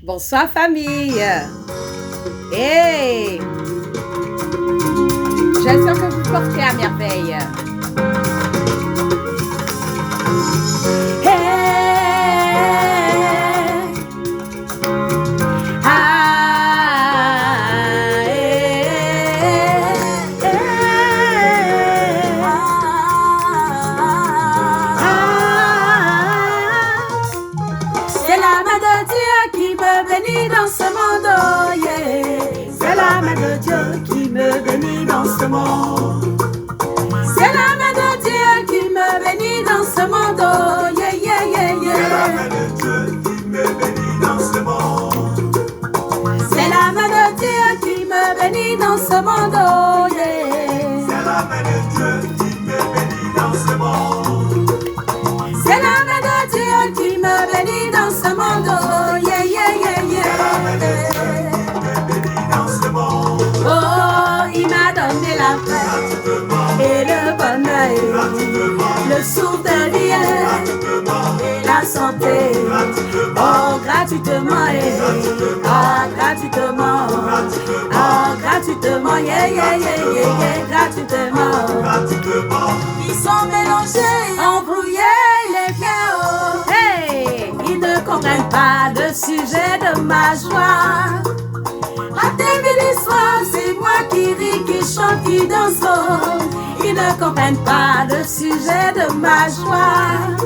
Bonsoir famille. Hey, j'espère que vous portez à merveille. C'est la main de Dieu qui me bénit dans ce monde, oh yeah. C'est la main de Dieu qui me bénit dans ce monde. C'est la main de Dieu qui me bénit dans ce monde, oh yeah, yeah, yeah, yeah. C'est la main de Dieu qui me bénit dans ce monde. C'est la main de Dieu qui me bénit dans ce monde, oh yeah. C'est la main de Dieu qui me bénit dans ce monde. C'est la main de Dieu qui me bénit dans ce monde, oh yeah, yeah, yeah, yeah. C'est la main de Dieu qui me bénit dans ce monde. Oh, il m'a donné la paix Gratuitement, et le bonheur, gratuitement, le souffle de vie gratuitement, et la santé. gratuitement, Oh, gratuitement, ah, gratuitement, ah, gratuitement, yeah, yeah, yeah, yeah, yeah, gratuitement. gratuitement. Ils sont mélangés, embrouillés, les vieux, oh. Hey, ils ne comprennent pas le sujet de ma joie. À début d'histoire, c'est moi qui ris, qui chante, qui danse, oh. Ils ne comprennent pas le sujet de ma joie.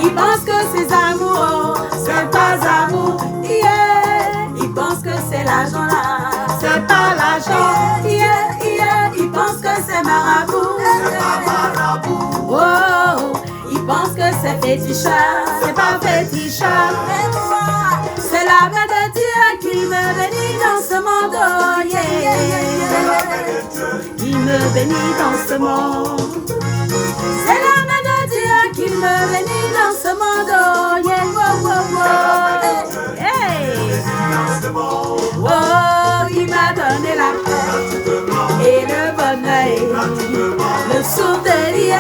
Ils pensent que c'est amour, oh, c'est pas amour, yeah. Ils pensent que c'est l'argent là, c'est pas l'argent, yeah, yeah. Ils pensent que c'est marabout, oh. Ils pensent que c'est féticheur, c'est pas féticheur. C'est la main de Dieu qui me bénit dans ce monde, oh, yeah, yeah, yeah. Qui me bénit dans ce monde. C'est la main de Dieu qui me bénit dans ce monde, oh yeah, wow, wow, wow. Hey. Oh, il m'a donné la paix et le bonheur, le souffle de vie,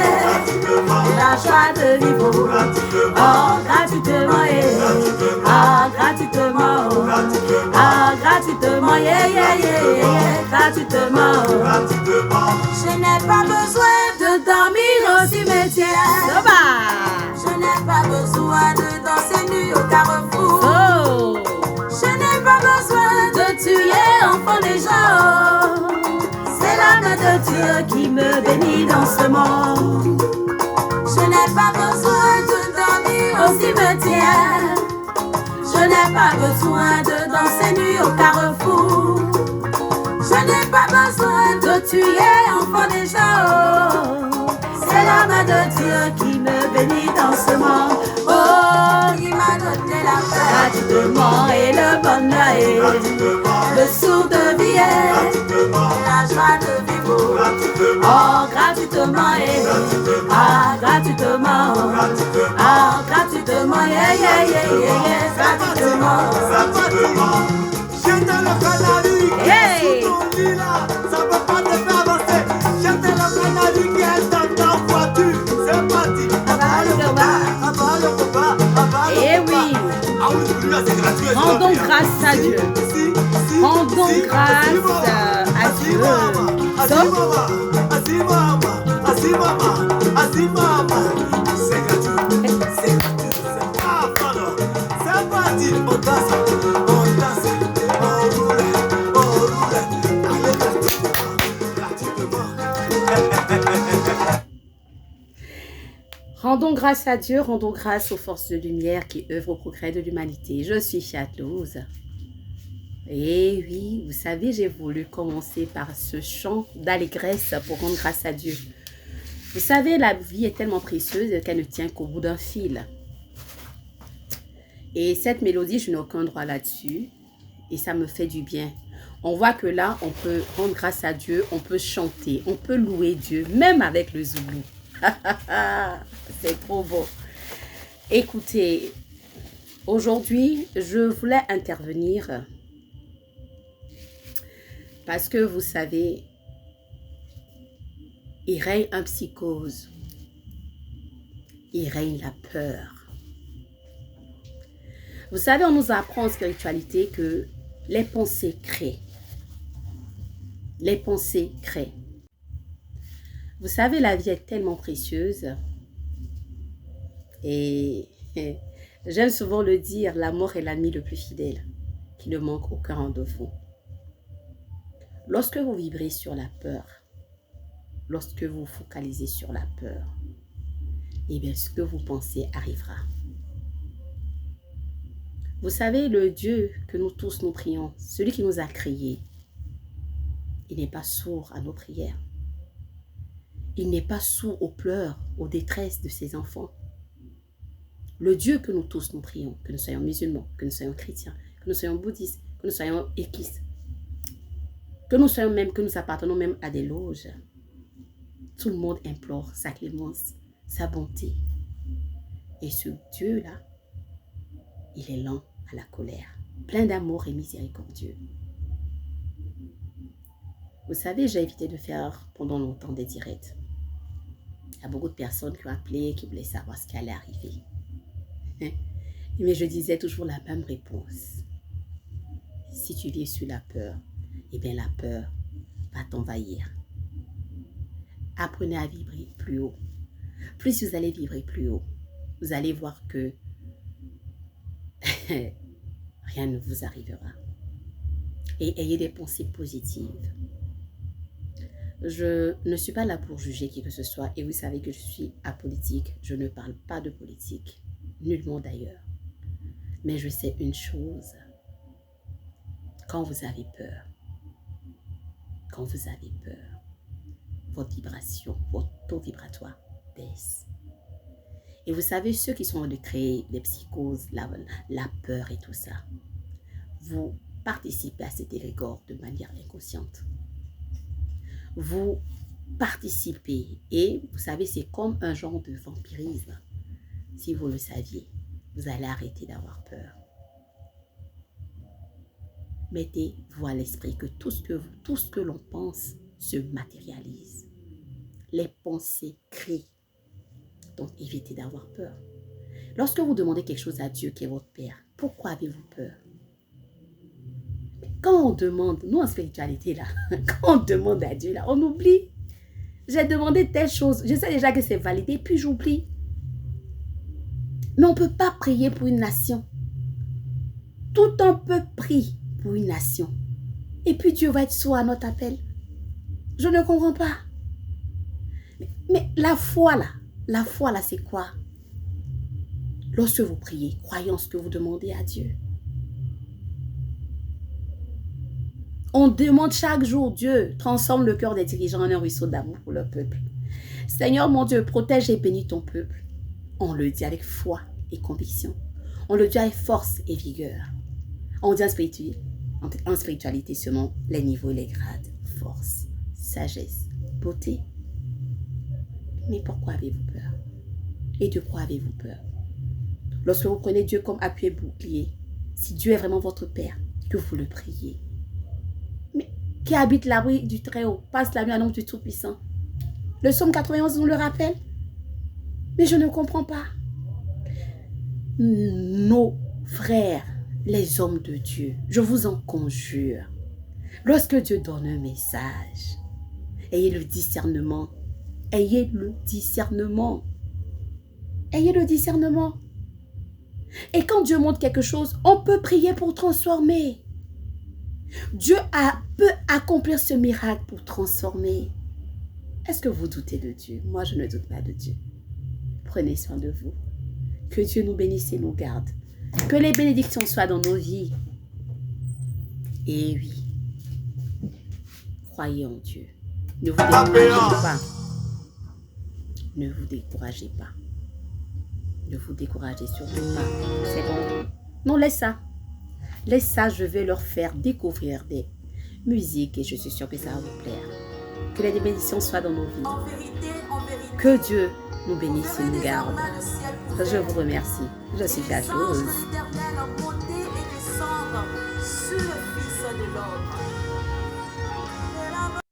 la joie de vivre. Oh, gratuitement, ah, gratuitement, ah, gratuitement, yeah, yeah, yeah, yeah, gratuitement. Je n'ai pas besoin de dormir au cimetière. Je n'ai pas besoin de danser nu au carrefour. Oh, Je n'ai pas besoin de tuer enfants des gens. C'est la main de Dieu qui me bénit dans ce monde. Je n'ai pas besoin de dormir au cimetière. Je n'ai pas besoin de danser nu au carrefour. Je n'ai pas besoin de tuer enfants des gens. C'est la main de Dieu qui me bénit dans ce monde. Oh, il m'a donné la paix gratuitement et le bonheur, le souffle de vie et la joie de vivre. Oh, gratuitement ah, gratuitement, ah, gratuitement, yeah, yeah, yeah, yeah, yeah, gratuitement. Jette le canari qui est sous ton lit là, ça peut pas te faire avancer. Jette le canari qui est dans ta voiture, c'est parti. Avale le repas. Avale le repas, avale le eh repas. oui, Ah oui, celui-là c'est gratuit. rendons grâce à Dieu. Rendons grâce à Dieu. C'est gratuit. C'est gratuit. C'est pas pardon. C'est parti. On danse, on roule, on roule. Allez, gratuitement. Rendons grâce à Dieu, rendons grâce aux forces de lumière qui œuvrent au progrès de l'humanité. Je suis Châtelouze. Et oui, vous savez, j'ai voulu commencer par ce chant d'allégresse pour rendre grâce à Dieu. Vous savez, la vie est tellement précieuse qu'elle ne tient qu'au bout d'un fil. Et cette mélodie, je n'ai aucun droit là-dessus. Et ça me fait du bien. On voit que là, on peut rendre grâce à Dieu, on peut chanter, on peut louer Dieu, même avec le zoulou. C'est trop beau. Écoutez, aujourd'hui, je voulais intervenir parce que vous savez, il règne un psychose, il règne la peur. Vous savez, on nous apprend en spiritualité que les pensées créent. Les pensées créent. Vous savez, la vie est tellement précieuse. Et j'aime souvent le dire, la mort est l'ami le plus fidèle, qui ne manque aucun rendez-vous. Lorsque vous vibrez sur la peur, lorsque vous focalisez sur la peur, eh bien, ce que vous pensez arrivera. Vous savez, le Dieu que nous tous nous prions, celui qui nous a créés, il n'est pas sourd à nos prières. Il n'est pas sourd aux pleurs, aux détresses de ses enfants. Le Dieu que nous tous nous prions, que nous soyons musulmans, que nous soyons chrétiens, que nous soyons bouddhistes, que nous soyons équistes, que nous appartenons même à des loges, tout le monde implore sa clémence, sa bonté. Et ce Dieu-là, il est lent à la colère, plein d'amour et miséricordieux. Vous savez, j'ai évité de faire pendant longtemps des directs. Il y a beaucoup de personnes qui ont appelé, qui voulaient savoir ce qui allait arriver. Mais je disais toujours la même réponse. Si tu vis sur la peur, eh bien la peur va t'envahir. Apprenez à vibrer plus haut. Plus vous allez vibrer plus haut, vous allez voir que rien ne vous arrivera. Et ayez des pensées positives. Je ne suis pas là pour juger qui que ce soit et vous savez que je suis apolitique. Je ne parle pas de politique, nullement d'ailleurs. Mais je sais une chose. Quand vous avez peur, votre vibration, votre taux vibratoire baisse. Et vous savez, ceux qui sont en train de créer des psychoses, la peur et tout ça, vous participez à cet égrégore de manière inconsciente. Vous participez et vous savez, c'est comme un genre de vampirisme. Si vous le saviez, vous allez arrêter d'avoir peur. Mettez-vous à l'esprit que tout ce que l'on pense se matérialise. Les pensées créent. Donc, évitez d'avoir peur. Lorsque vous demandez quelque chose à Dieu qui est votre Père, pourquoi avez-vous peur? Quand on demande, nous en spiritualité là, quand on demande à Dieu là, on oublie. J'ai demandé telle chose, je sais déjà que c'est validé, puis j'oublie. Mais on ne peut pas prier pour une nation. Tout un peuple prie pour une nation. Et puis Dieu va être sourd à notre appel. Je ne comprends pas. Mais la foi là, c'est quoi? Lorsque vous priez, croyez en ce que vous demandez à Dieu. On demande chaque jour, Dieu transforme le cœur des dirigeants en un ruisseau d'amour pour leur peuple. Seigneur mon Dieu, protège et bénis ton peuple. On le dit avec foi et conviction. On le dit avec force et vigueur. On dit en spiritualité selon les niveaux et les grades. Force, sagesse, beauté. Mais pourquoi avez-vous peur? Et de quoi avez-vous peur? Lorsque vous prenez Dieu comme appui et bouclier, si Dieu est vraiment votre Père, que vous le priez. Mais qui habite l'abri du Très-Haut, passe la nuit à l'ombre du Tout-Puissant. Le psaume 91 nous le rappelle. Mais je ne comprends pas. Nos frères, les hommes de Dieu, je vous en conjure, lorsque Dieu donne un message, ayez le discernement. Ayez le discernement. Ayez le discernement. Et quand Dieu montre quelque chose, on peut prier pour transformer. Dieu peut accomplir ce miracle pour transformer. Est-ce que vous doutez de Dieu? Moi, je ne doute pas de Dieu. Prenez soin de vous. Que Dieu nous bénisse et nous garde. Que les bénédictions soient dans nos vies. Et oui, croyez en Dieu. Ne vous découragez pas. Ne vous découragez pas. Ne vous découragez surtout pas. C'est bon. Non, laisse ça. Laisse ça, je vais leur faire découvrir des musiques et je suis sûre que ça va vous plaire. Que les bénédictions soient dans nos vies. Que Dieu nous bénisse et nous garde. Je vous remercie. Je suis gâteuse. Sur le Fils de l'homme.